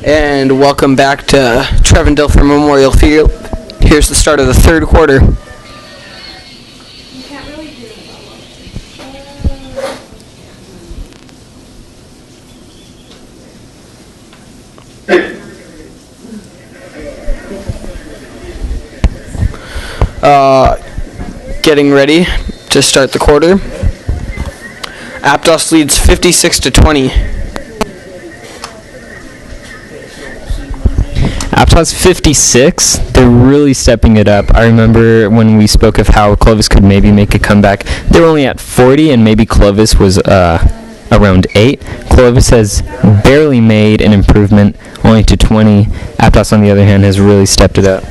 And welcome back to Trevendilfer Memorial Field. Here's the start of the third quarter. Getting ready to start the quarter. Aptos leads 56-20. Aptos 56, they're really stepping it up. I remember when we spoke of how Clovis could maybe make a comeback. They were only at 40, and maybe Clovis was around 8. Clovis has barely made an improvement, only to 20. Aptos, on the other hand, has really stepped it up.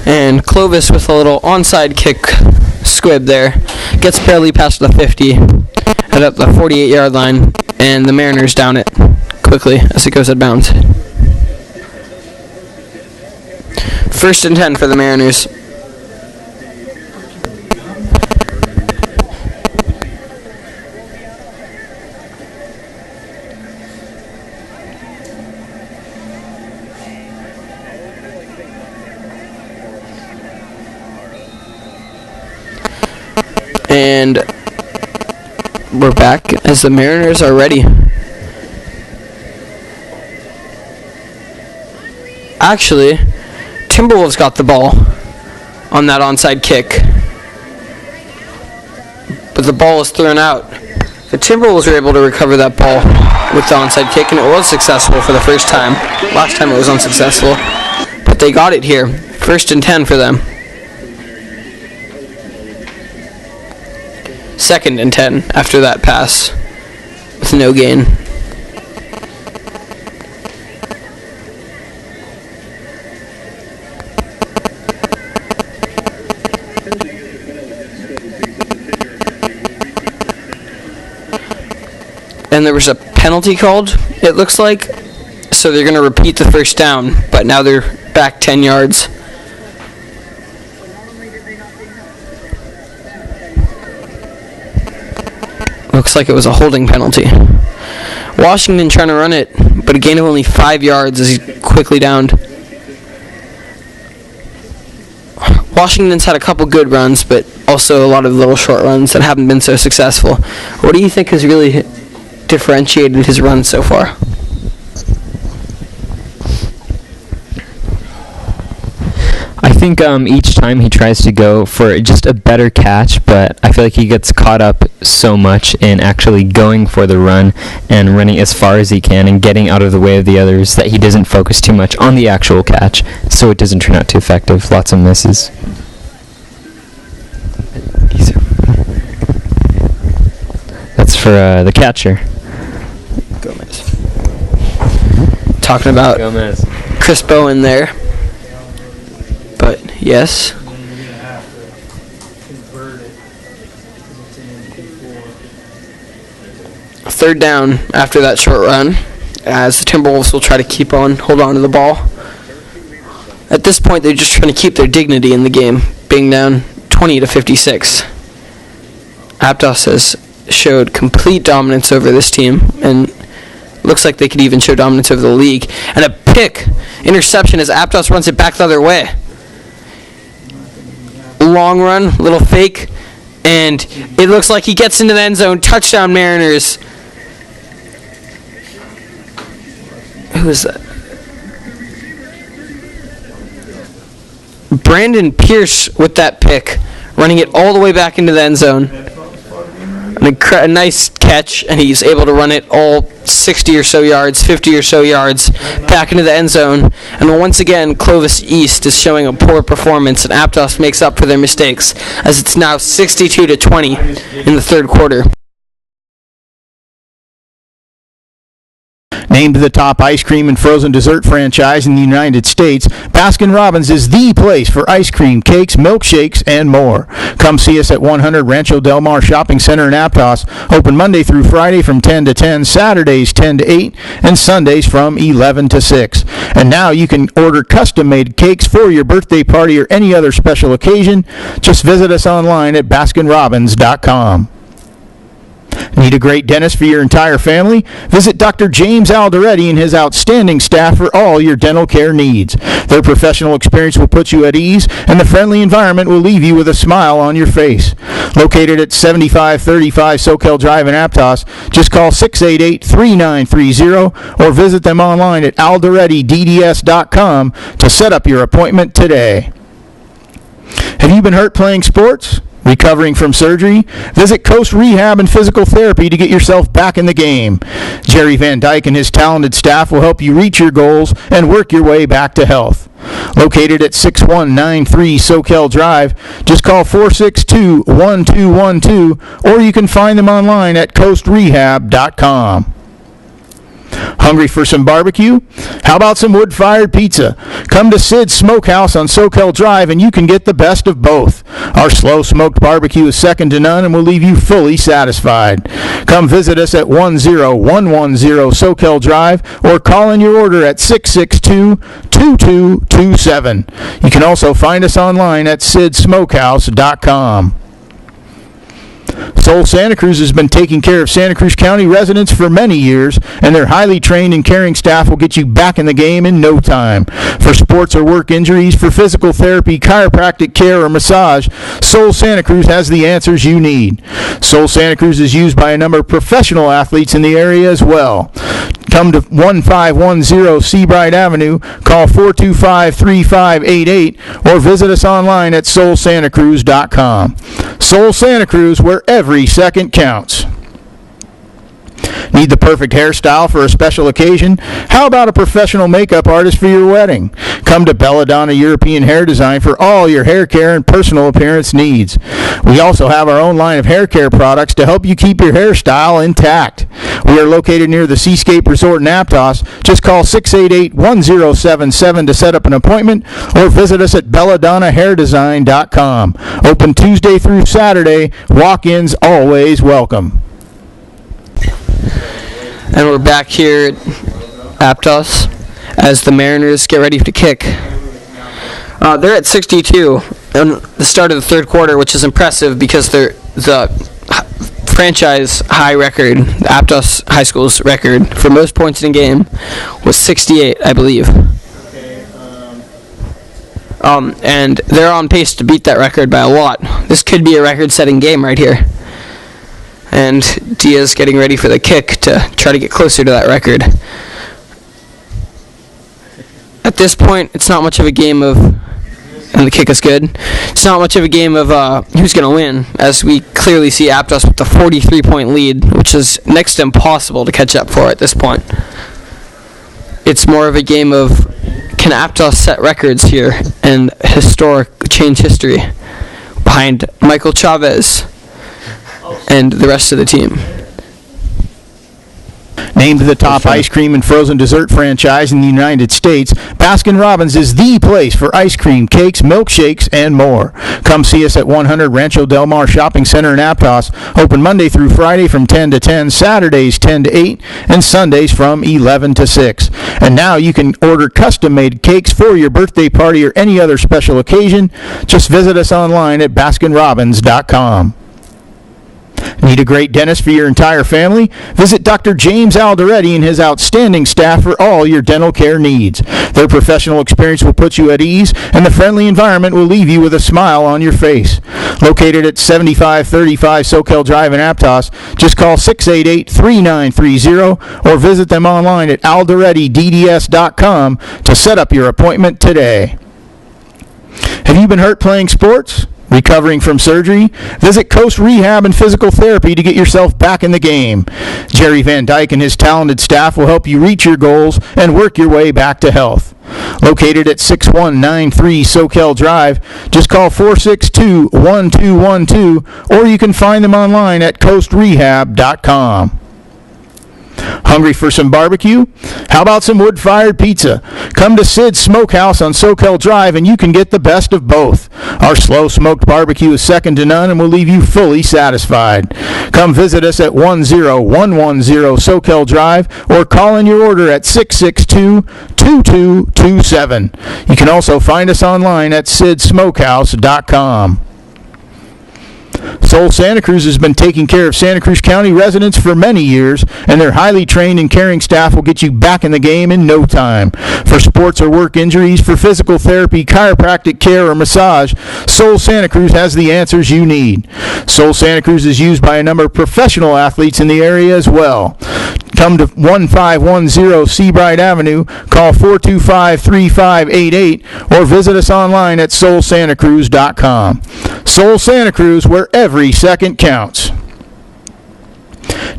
And Clovis with a little onside kick squib there. Gets barely past the 50 and at the 48-yard line, and the Mariners down it quickly as it goes out of bounds. 1st and 10 for the Mariners. And we're back as the Mariners are ready. Actually, Timberwolves got the ball on that onside kick, but the ball was thrown out. The Timberwolves were able to recover that ball with the onside kick, and it was successful for the first time. Last time it was unsuccessful, but they got it here. 1st and 10 for them. 2nd and 10 after that pass with no gain. And there was a penalty called, it looks like. So they're going to repeat the first down, but now they're back 10 yards. Looks like it was a holding penalty. Washington trying to run it, but a gain of only 5 yards as he's quickly downed. Washington's had a couple good runs, but also a lot of little short runs that haven't been so successful. What do you think has really differentiated his run so far? I think each time he tries to go for just a better catch, but I feel like he gets caught up so much in actually going for the run and running as far as he can and getting out of the way of the others that he doesn't focus too much on the actual catch, so it doesn't turn out too effective. Lots of misses. That's for the catcher. Gomez. Talking about Gomez. Chris Bowen there. But yes. 3rd down after that short run, as the Timberwolves will try to hold on to the ball. At this point, they're just trying to keep their dignity in the game, being down 20-56. Aptos has showed complete dominance over this team, and looks like they could even show dominance over the league. And a pick interception as Aptos runs it back the other way. Long run, little fake, and it looks like he gets into the end zone. Touchdown, Mariners. Who is that? Brandon Pierce with that pick, running it all the way back into the end zone. A nice catch, and he's able to run it all 60 or so yards, 50 or so yards back into the end zone. And once again, Clovis East is showing a poor performance, and Aptos makes up for their mistakes, as it's now 62-20 in the third quarter. Named the top ice cream and frozen dessert franchise in the United States, Baskin-Robbins is the place for ice cream, cakes, milkshakes, and more. Come see us at 100 Rancho Del Mar Shopping Center in Aptos, open Monday through Friday from 10 to 10, Saturdays 10 to 8, and Sundays from 11 to 6. And now you can order custom-made cakes for your birthday party or any other special occasion. Just visit us online at BaskinRobbins.com. Need a great dentist for your entire family? Visit Dr. James Alderetti and his outstanding staff for all your dental care needs. Their professional experience will put you at ease, and the friendly environment will leave you with a smile on your face. Located at 7535 Soquel Drive in Aptos, just call 688-3930 or visit them online at alderettidds.com to set up your appointment today. Have you been hurt playing sports? Recovering from surgery? Visit Coast Rehab and Physical Therapy to get yourself back in the game. Jerry Van Dyke and his talented staff will help you reach your goals and work your way back to health. Located at 6193 Soquel Drive, just call 462-1212 or you can find them online at coastrehab.com. Hungry for some barbecue? How about some wood-fired pizza? Come to Sid's Smokehouse on Soquel Drive and you can get the best of both. Our slow-smoked barbecue is second to none and will leave you fully satisfied. Come visit us at 10110 Soquel Drive or call in your order at 662-2227. You can also find us online at sidsmokehouse.com. Soul Santa Cruz has been taking care of Santa Cruz County residents for many years, and their highly trained and caring staff will get you back in the game in no time. For sports or work injuries, for physical therapy, chiropractic care, or massage, Soul Santa Cruz has the answers you need. Soul Santa Cruz is used by a number of professional athletes in the area as well. Come to 1510 Seabright Avenue, call 425-3588, or visit us online at soulsantacruz.com. Soul Santa Cruz, where every second counts. Need the perfect hairstyle for a special occasion? How about a professional makeup artist for your wedding? Come to Belladonna European Hair Design for all your hair care and personal appearance needs. We also have our own line of hair care products to help you keep your hairstyle intact. We are located near the Seascape Resort in Aptos. Just call 688-1077 to set up an appointment or visit us at belladonnahairdesign.com. Open Tuesday through Saturday. Walk-ins always welcome. And we're back here at Aptos as the Mariners get ready to kick. They're at 62 on the start of the third quarter, which is impressive because they're the franchise high record, the Aptos High School's record for most points in a game was 68, I believe. And they're on pace to beat that record by a lot. This could be a record-setting game right here. And Diaz getting ready for the kick to try to get closer to that record. At this point, it's not much of a game of, and the kick is good, it's not much of a game of who's going to win, as we clearly see Aptos with a 43-point lead, which is next to impossible to catch up for at this point. It's more of a game of, can Aptos set records here and change history behind Michael Chavez and the rest of the team. Named the top ice cream and frozen dessert franchise in the United States, Baskin-Robbins is the place for ice cream, cakes, milkshakes, and more. Come see us at 100 Rancho Del Mar Shopping Center in Aptos. Open Monday through Friday from 10 to 10, Saturdays 10 to 8, and Sundays from 11 to 6. And now you can order custom-made cakes for your birthday party or any other special occasion. Just visit us online at baskinrobbins.com. Need a great dentist for your entire family? Visit Dr. James Alderetti and his outstanding staff for all your dental care needs. Their professional experience will put you at ease, and the friendly environment will leave you with a smile on your face. Located at 7535 Soquel Drive in Aptos, just call 688-3930 or visit them online at alderettidds.com to set up your appointment today. Have you been hurt playing sports? Recovering from surgery? Visit Coast Rehab and Physical Therapy to get yourself back in the game. Jerry Van Dyke and his talented staff will help you reach your goals and work your way back to health. Located at 6193 Soquel Drive, just call 462-1212 or you can find them online at coastrehab.com. Hungry for some barbecue? How about some wood-fired pizza? Come to Sid's Smokehouse on Soquel Drive and you can get the best of both. Our slow-smoked barbecue is second to none and will leave you fully satisfied. Come visit us at 10110 Soquel Drive or call in your order at 662-2227. You can also find us online at sidsmokehouse.com. Sol Santa Cruz has been taking care of Santa Cruz County residents for many years, and their highly trained and caring staff will get you back in the game in no time. For sports or work injuries, for physical therapy, chiropractic care, or massage, Sol Santa Cruz has the answers you need. Sol Santa Cruz is used by a number of professional athletes in the area as well. Come to 1510 Seabright Avenue, call 425-3588, or visit us online at solsantacruz.com. Sol Santa Cruz, where every second counts.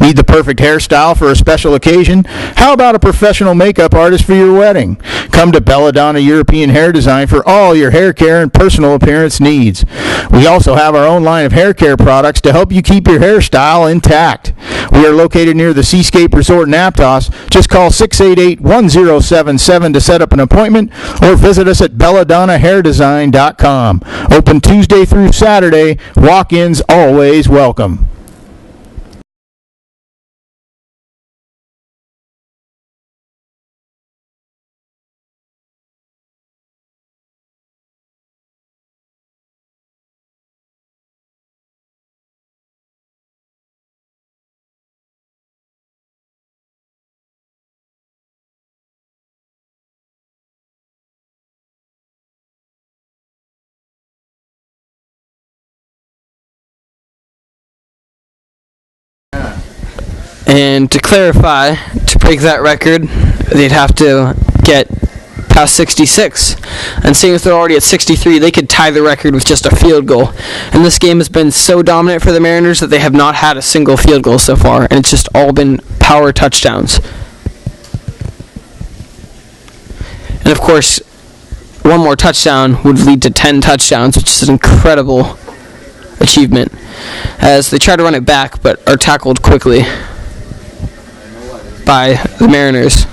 Need the perfect hairstyle for a special occasion? How about a professional makeup artist for your wedding? Come to Belladonna European Hair Design for all your hair care and personal appearance needs. We also have our own line of hair care products to help you keep your hairstyle intact. We are located near the Seascape Resort in Aptos. Just call 688-1077 to set up an appointment, or visit us at belladonnahairdesign.com. Open Tuesday through Saturday. Walk-ins always welcome. And to clarify, to break that record, they'd have to get past 66. And seeing as they're already at 63, they could tie the record with just a field goal. And this game has been so dominant for the Mariners that they have not had a single field goal so far, and it's just all been power touchdowns. And of course, one more touchdown would lead to 10 touchdowns, which is an incredible achievement, as they try to run it back but are tackled quickly by the Mariners.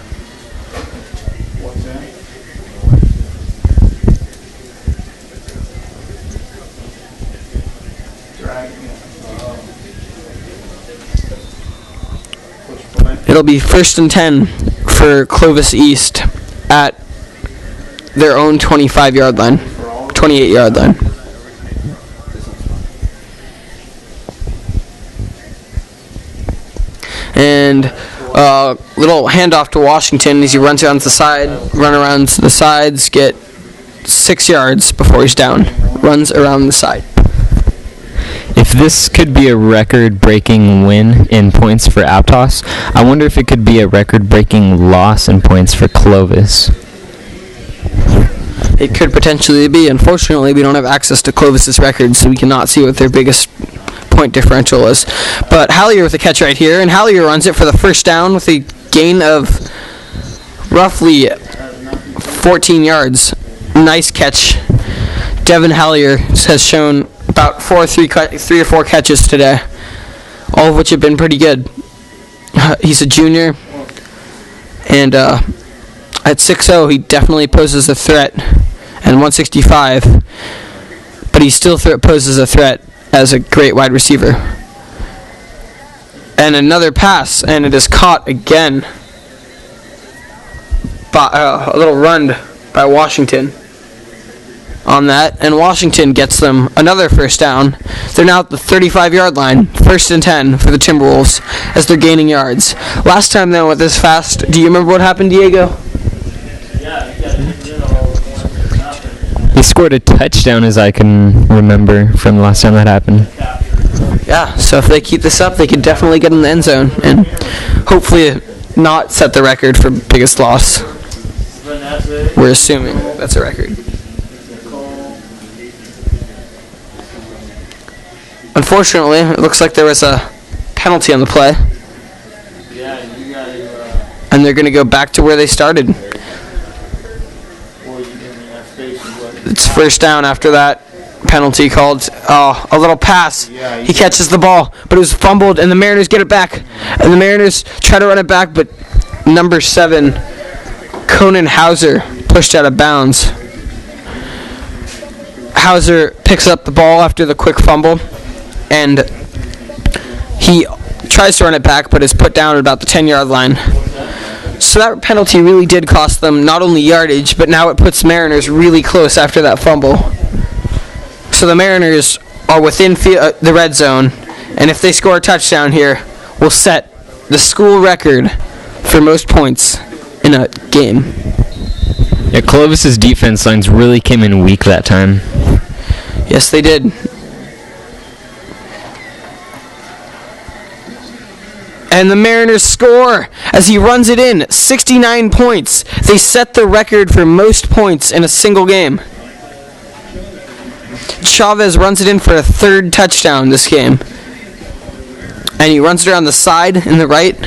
It'll be 1st and 10 for Clovis East at their own 25-yard line, 28-yard line. And little handoff to Washington as he runs around the side, run around the sides, get 6 yards before he's down. Runs around the side. If this could be a record-breaking win in points for Aptos, I wonder if it could be a record-breaking loss in points for Clovis. It could potentially be. Unfortunately, we don't have access to Clovis's records, so we cannot see what their biggest point differential is. But Hallier with a catch right here, and Hallier runs it for the first down with a gain of roughly 14 yards. Nice catch. Devin Hallier has shown about three or four catches today, all of which have been pretty good. He's a junior, and at 6'0", he definitely poses a threat, and 165, but he still poses a threat as a great wide receiver. And another pass, and it is caught again by a little run by Washington on that, and Washington gets them another first down. They're now at the 35-yard line, 1st and 10 for the Timberwolves as they're gaining yards. Last time they went this fast, do you remember what happened, Diego? He scored a touchdown, as I can remember, from the last time that happened. Yeah, so if they keep this up, they could definitely get in the end zone and hopefully not set the record for biggest loss. We're assuming that's a record. Unfortunately, it looks like there was a penalty on the play. And they're going to go back to where they started. It's first down after that penalty called. Oh, a little pass. He catches the ball, but it was fumbled, and the Mariners get it back. And the Mariners try to run it back, but number 7, Conan Hauser, pushed out of bounds. Hauser picks up the ball after the quick fumble, and he tries to run it back, but is put down at about the 10-yard line. So that penalty really did cost them not only yardage, but now it puts Mariners really close after that fumble. So the Mariners are within the red zone, and if they score a touchdown here, will set the school record for most points in a game. Yeah, Clovis's defense lines really came in weak that time. Yes, they did. And the Mariners score as he runs it in. 69 points. They set the record for most points in a single game. Chavez runs it in for a third touchdown this game. And he runs it around the side in the right,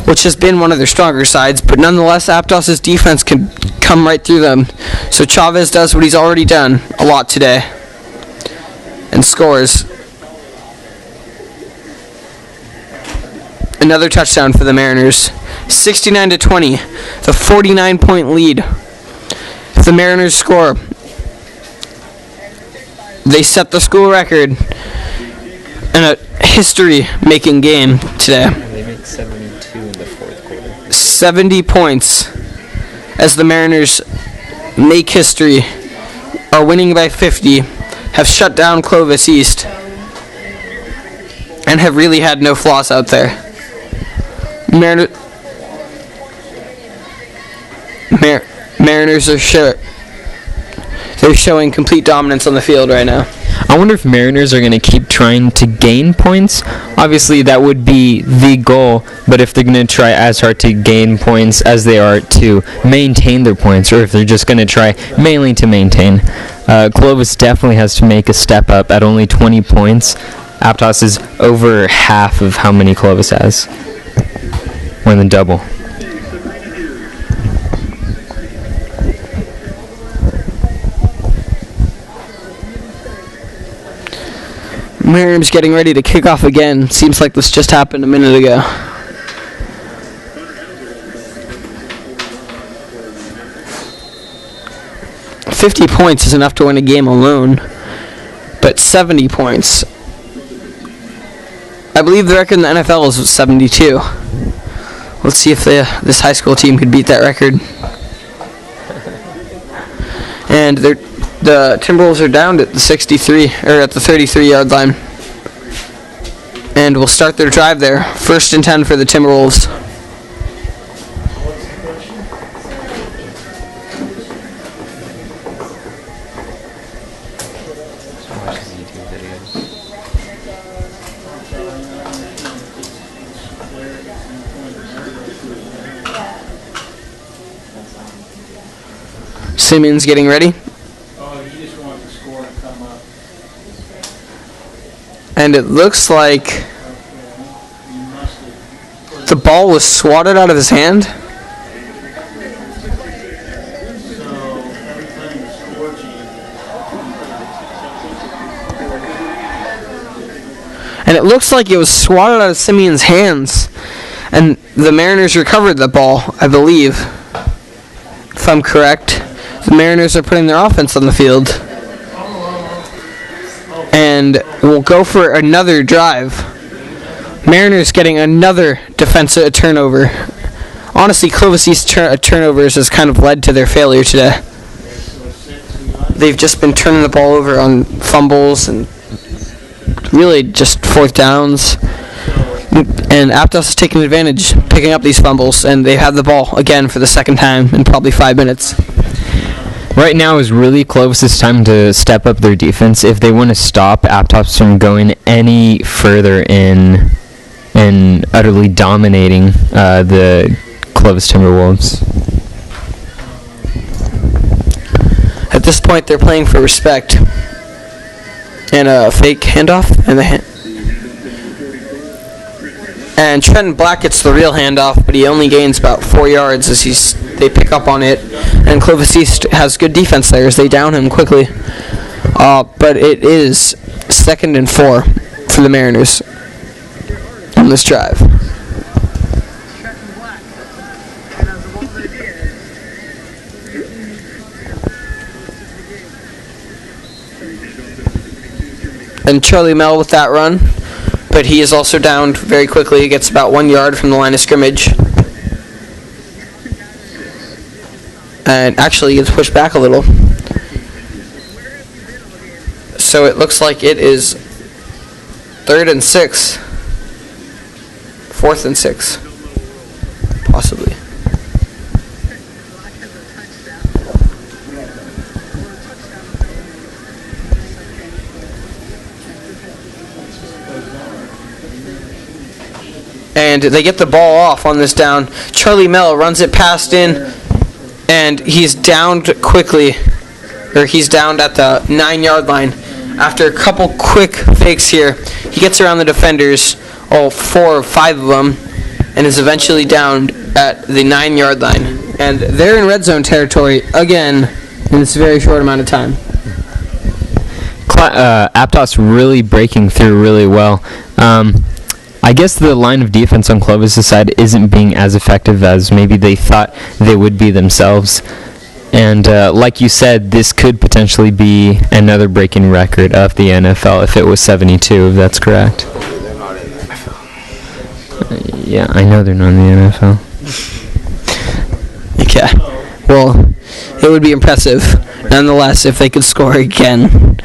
which has been one of their stronger sides, but nonetheless, Aptos' defense can come right through them. So Chavez does what he's already done a lot today and scores. Another touchdown for the Mariners. 69-20, the 49-point lead. If the Mariners score, they set the school record in a history-making game today. They made 72 in the fourth quarter. 70 points as the Mariners make history, are winning by 50, have shut down Clovis East, and have really had no flaws out there. Mariners are they're showing complete dominance on the field right now. I wonder if Mariners are going to keep trying to gain points. Obviously, that would be the goal, but if they're going to try as hard to gain points as they are to maintain their points, or if they're just going to try mainly to maintain. Clovis definitely has to make a step up at only 20 points. Aptos is over half of how many Clovis has. More than double. Mariners getting ready to kick off again. Seems like this just happened a minute ago. $50 points is enough to win a game alone, but 70 points. I believe the record in the NFL is 72. Let's see if this high school team could beat that record. And the Timberwolves are down at the 33-yard line. And will start their drive there. 1st and 10 for the Timberwolves. Simmons getting ready. And it looks like the ball was swatted out of his hand. And it looks like it was swatted out of Simeon's hands. And the Mariners recovered the ball, I believe. If I'm correct. The Mariners are putting their offense on the field. And we'll go for another drive. Mariners getting another defensive turnover. Honestly, Clovis East turnovers has kind of led to their failure today. They've just been turning the ball over on fumbles and really just 4th downs. And Aptos is taking advantage, picking up these fumbles, and they have the ball again for the second time in probably 5 minutes. Right now is really Clovis' time to step up their defense if they want to stop Aptos from going any further in utterly dominating the Clovis Timberwolves. At this point, they're playing for respect. And a fake handoff, and Trenton Black gets the real handoff, but he only gains about 4 yards as they pick up on it. And Clovis East has good defense there as they down him quickly. But it is 2nd and 4 for the Mariners on this drive. And Charlie Mell with that run. But he is also downed very quickly. He gets about 1 yard from the line of scrimmage. And actually he gets pushed back a little. So it looks like it is 3rd and 6. 4th and 6. Possibly. And they get the ball off on this down. Charlie Mello runs it past in, and he's downed quickly. Or he's downed at the 9-yard line. After a couple quick fakes here, he gets around the defenders, all 4 or 5 of them, and is eventually downed at the 9-yard line. And they're in red zone territory again in this very short amount of time. Aptos really breaking through really well. I guess the line of defense on Clovis' side isn't being as effective as maybe they thought they would be themselves. And like you said, this could potentially be another breaking record of the NFL if it was 72, if that's correct. They're not in the NFL. Yeah, I know they're not in the NFL. Okay. Well, it would be impressive, nonetheless, if they could score again.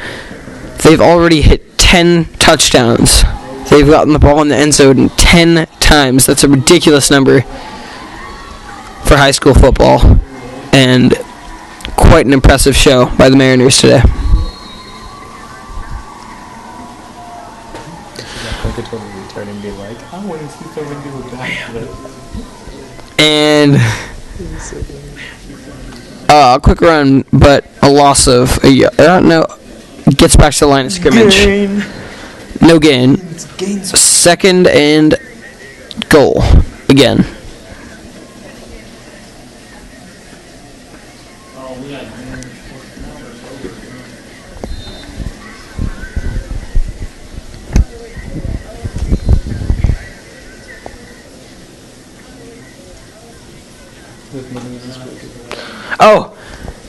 They've already hit 10 touchdowns. They've gotten the ball in the end zone 10 times. That's a ridiculous number for high school football. And quite an impressive show by the Mariners today. And a quick run, but a loss of I don't know. Gets back to the line of scrimmage. No gain. 2nd and goal again. Oh,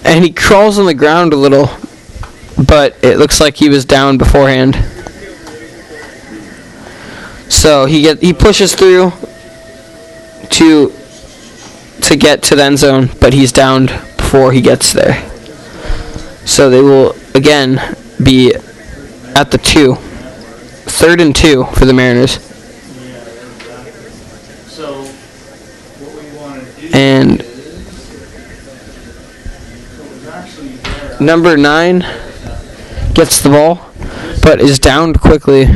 and he crawls on the ground a little, but it looks like he was down beforehand. So he pushes through to get to the end zone, but he's downed before he gets there. So they will again be at the 2. 3rd and 2 for the Mariners. And number 9 gets the ball, but is downed quickly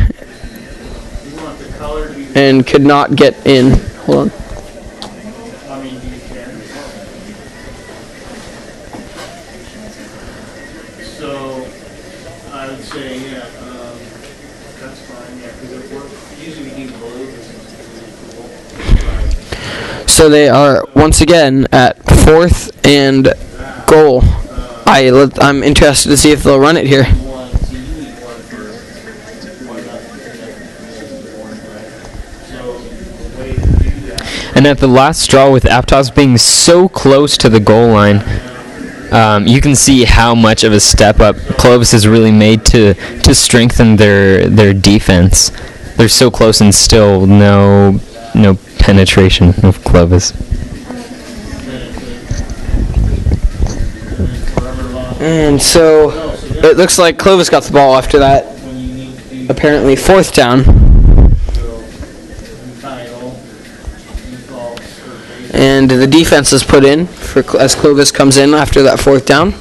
and could not get in. Hold on. So I would say, yeah, that's fine, yeah, because it works. Usually we need below this. So they are once again at 4th and goal. I'm interested to see if they'll run it here. And at the last straw, with Aptos being so close to the goal line, you can see how much of a step up Clovis has really made to strengthen their defense. They're so close and still no penetration of Clovis. And so it looks like Clovis got the ball after that. Apparently 4th down. And the defense is put in as Clovis comes in after that 4th down.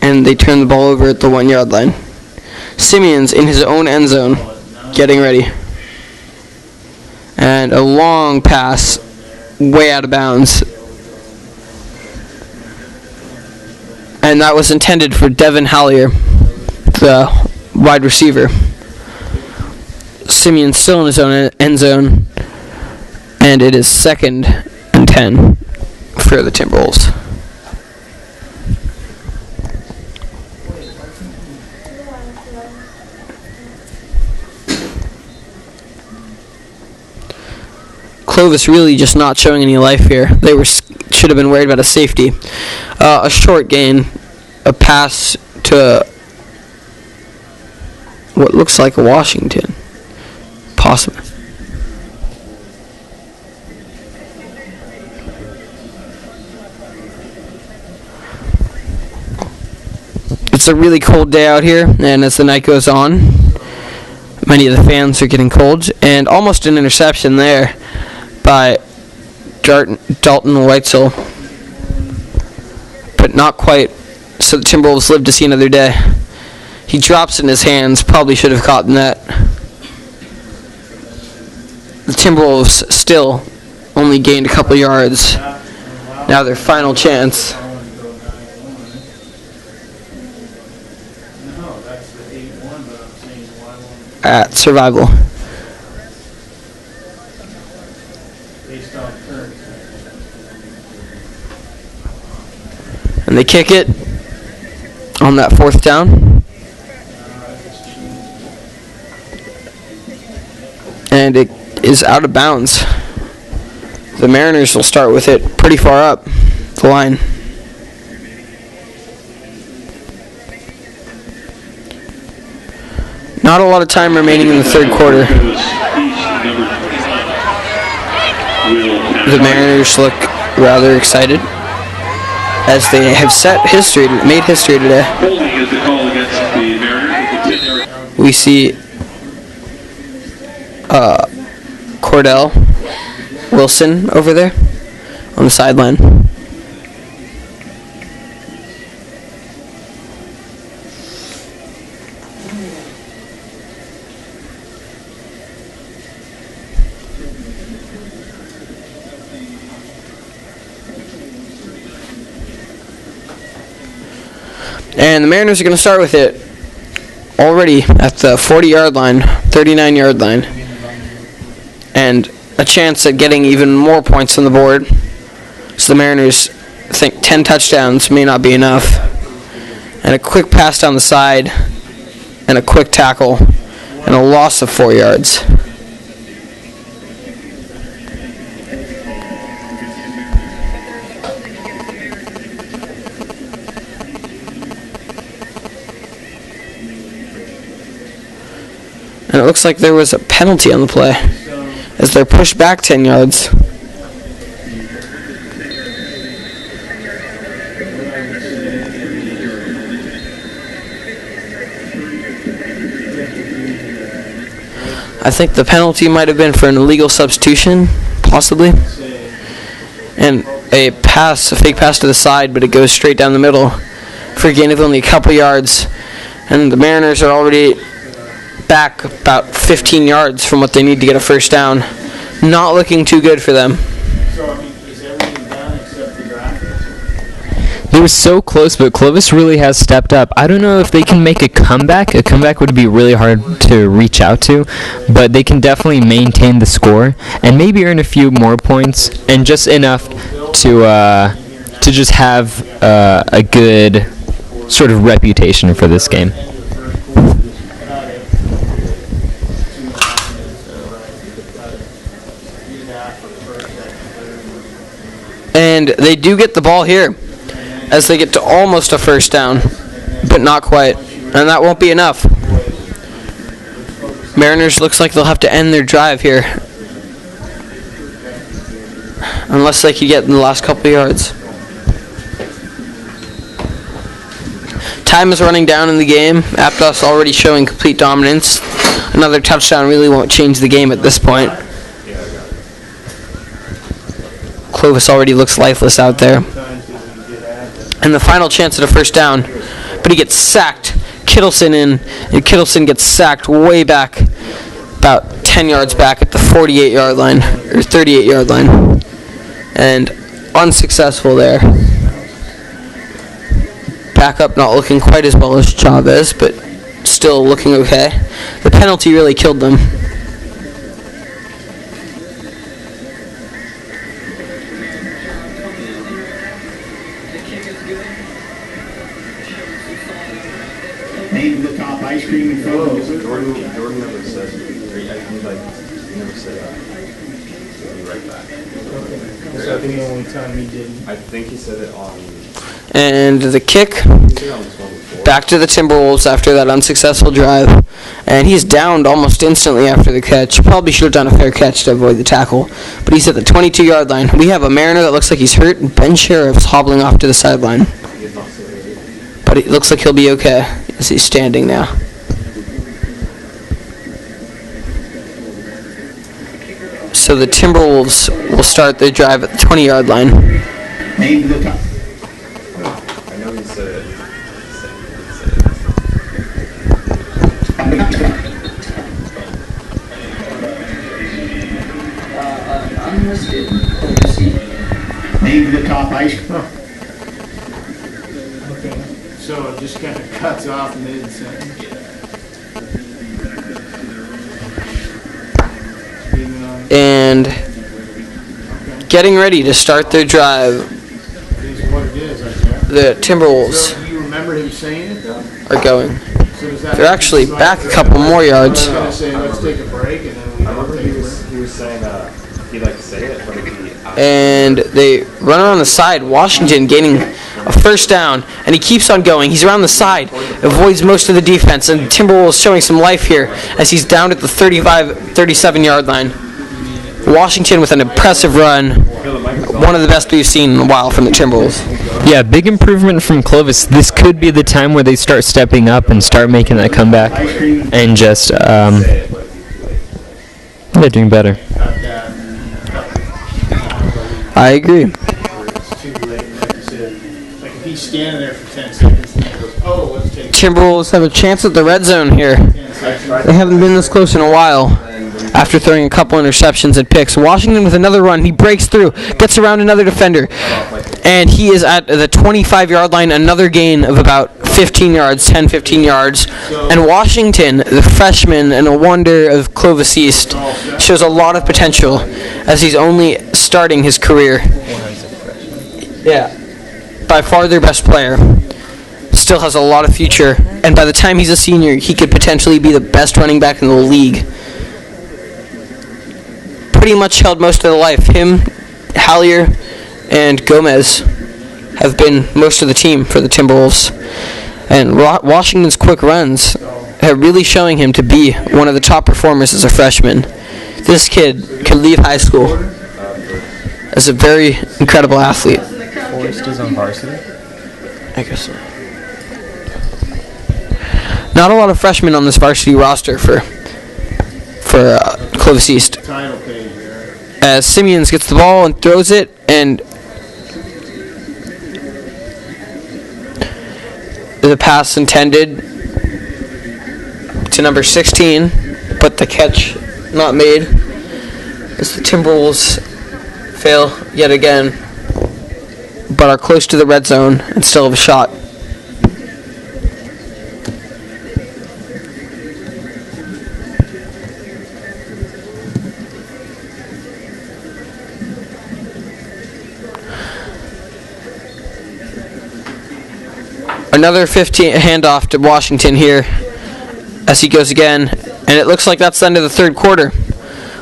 And they turn the ball over at the 1-yard line. Simeon's in his own end zone, getting ready. And a long pass, way out of bounds. And that was intended for Devin Hallier, the wide receiver. Simeon's still in his own end zone. And it is 2nd and 10 for the Timberwolves. Clovis really just not showing any life here. They should have been worried about a safety. A short gain, a pass to what looks like Washington, possibly. It's It's a really cold day out here, and as the night goes on, many of the fans are getting cold, and almost an interception there by Dalton Weitzel, but not quite, so the Timberwolves live to see another day. He drops it in his hands, probably should have caught the net. The Timberwolves still only gained a couple yards. Now their final chance. At survival. And they kick it on that 4th down. And it is out of bounds. The Mariners will start with it pretty far up the line. Not a lot of time remaining in the 3rd quarter. The Mariners look rather excited as they have made history today. We see Cordell Wilson over there on the sideline. And the Mariners are going to start with it already at the 40-yard line, 39-yard line. And a chance at getting even more points on the board. So the Mariners think 10 touchdowns may not be enough. And a quick pass down the side, and a quick tackle, and a loss of 4 yards. And it looks like there was a penalty on the play as they're pushed back 10 yards. I think the penalty might have been for an illegal substitution, possibly. And a fake pass to the side, but it goes straight down the middle for a gain of only a couple yards. And the Mariners are already back about 15 yards from what they need to get a first down. Not looking too good for them. So, I mean, is everything done except the graphics? They were so close, but Clovis really has stepped up. I don't know if they can make a comeback. A comeback would be really hard to reach out to, but they can definitely maintain the score and maybe earn a few more points, and just enough to just have a good sort of reputation for this game. And they do get the ball here as they get to almost a first down, but not quite. And that won't be enough. Mariners looks like they'll have to end their drive here, unless they can get in the last couple yards. Time is running down in the game. Aptos already showing complete dominance. Another touchdown really won't change the game at this point. Clovis already looks lifeless out there. And the final chance at a first down, but he gets sacked. Kittleson gets sacked way back, about 10 yards back at the 48-yard line, or 38-yard line. And unsuccessful there. Backup not looking quite as well as Chavez, but still looking okay. The penalty really killed them. Name the top ice cream and frozen. Jordan never says he never said that. He'll be right back. So I think the only time he didn't. I think he said it on. And the kick He said it on this one before. back to the Timberwolves after that unsuccessful drive. And he's downed almost instantly after the catch. Probably should have done a fair catch to avoid the tackle. But he's at the 22-yard line. We have a Mariner that looks like he's hurt, and Ben Sheriff's hobbling off to the sideline. but it looks like he'll be okay as he's standing now. So the Timberwolves will start their drive at the 20-yard line. Named the top. I know he said it. Named the top ice. Okay. So it just kind of cuts off mid-sentence. And getting ready to start their drive, Is what it is, I guess. the Timberwolves So do you remember him saying it though? are going. So does that They're actually back a couple more yards. I was gonna say let's take a break and then we I remember take he a was break. saying he'd like to say it, but it'd be And they run around the side. Washington gaining a first down, and he keeps on going. He's around the side, avoids most of the defense, and Timberwolves showing some life here as he's down at the 37-yard line. Washington with an impressive run, one of the best we've seen in a while from the Timberwolves. Yeah, big improvement from Clovis. This could be the time where they start stepping up and start making that comeback, and just they're doing better. I agree. It's too late, like you said. Like if he's standing there for 10 seconds and he goes, oh, let's take Timberwolves have a chance at the red zone here. 10 seconds. They haven't been this close in a while after throwing a couple interceptions and picks. Washington with another run. He breaks through, gets around another defender, and he is at the 25-yard line, another gain of about 15 yards, 10, 15 yards. And Washington, the freshman and a wonder of Clovis East, shows a lot of potential as he's only starting his career. Yeah, by far their best player. Still has a lot of future, and by the time he's a senior, he could potentially be the best running back in the league. Pretty much held most of the life. Him, Hallier, and Gomez have been most of the team for the Timberwolves. And Washington's quick runs are really showing him to be one of the top performers as a freshman. This kid could leave high school as a very incredible athlete. Forrest is on varsity. I guess so. Not a lot of freshmen on this varsity roster for Clovis East. Title page there. As Simeons gets the ball and throws it, and the pass intended to number 16, but the catch not made as the Timberwolves fail yet again, but are close to the red zone and still have a shot. Another 15 handoff to Washington here as he goes again, and it looks like that's the end of the third quarter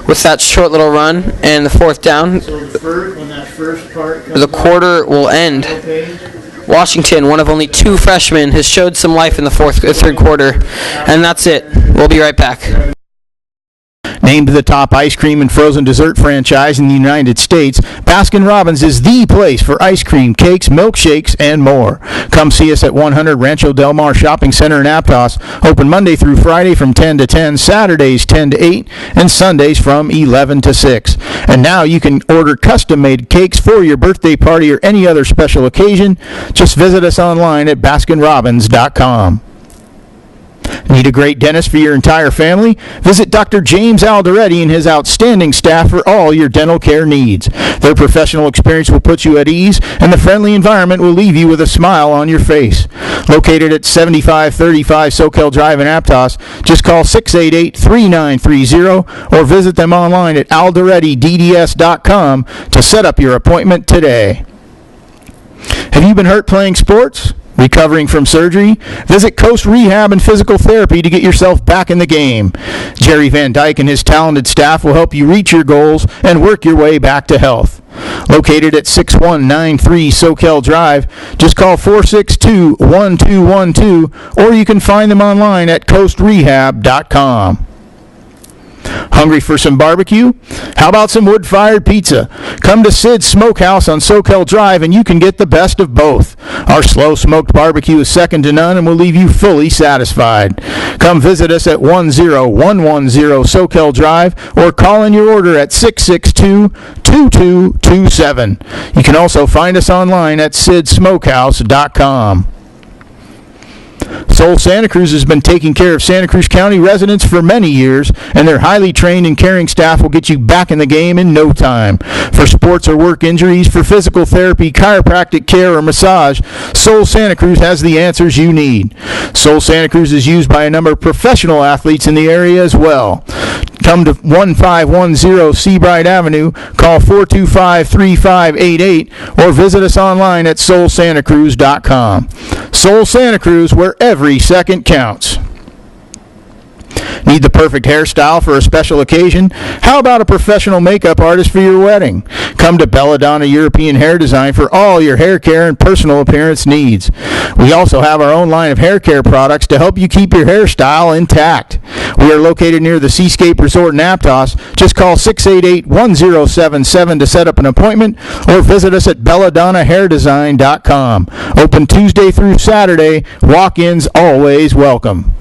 with that short little run and the fourth down. So when that first part comes The quarter will end. on the page, Washington, one of only two freshmen, has showed some life in the third quarter, and that's it. We'll be right back. Named the top ice cream and frozen dessert franchise in the United States, Baskin-Robbins is the place for ice cream, cakes, milkshakes, and more. Come see us at 100 Rancho Del Mar Shopping Center in Aptos. Open Monday through Friday from 10 to 10, Saturdays 10 to 8, and Sundays from 11 to 6. And now you can order custom-made cakes for your birthday party or any other special occasion. Just visit us online at BaskinRobbins.com. Need a great dentist for your entire family? Visit Dr. James Alderetti and his outstanding staff for all your dental care needs. Their professional experience will put you at ease, and the friendly environment will leave you with a smile on your face. Located at 7535 Soquel Drive in Aptos, just call 688-3930 or visit them online at alderettidds.com to set up your appointment today. Have you been hurt playing sports? Recovering from surgery? Visit Coast Rehab and Physical Therapy to get yourself back in the game. Jerry Van Dyke and his talented staff will help you reach your goals and work your way back to health. Located at 6193 Soquel Drive, just call 462-1212 or you can find them online at coastrehab.com. Hungry for some barbecue? How about some wood-fired pizza? Come to Sid's Smokehouse on Soquel Drive and you can get the best of both. Our slow-smoked barbecue is second to none and will leave you fully satisfied. Come visit us at 10110 Soquel Drive or call in your order at 662-2227. You can also find us online at sidsmokehouse.com. Soul Santa Cruz has been taking care of Santa Cruz County residents for many years, and their highly trained and caring staff will get you back in the game in no time. For sports or work injuries, for physical therapy, chiropractic care, or massage, Soul Santa Cruz has the answers you need. Soul Santa Cruz is used by a number of professional athletes in the area as well. Come to 1510 Seabright Avenue, call 425-3588, or visit us online at soulsantacruz.com. Soul Santa Cruz, where every second counts. Need the perfect hairstyle for a special occasion? How about a professional makeup artist for your wedding? Come to Belladonna European Hair Design for all your hair care and personal appearance needs. We also have our own line of hair care products to help you keep your hairstyle intact. We are located near the Seascape Resort in Aptos. Just call 688-1077 to set up an appointment or visit us at belladonnahairdesign.com. Open Tuesday through Saturday. Walk-ins always welcome.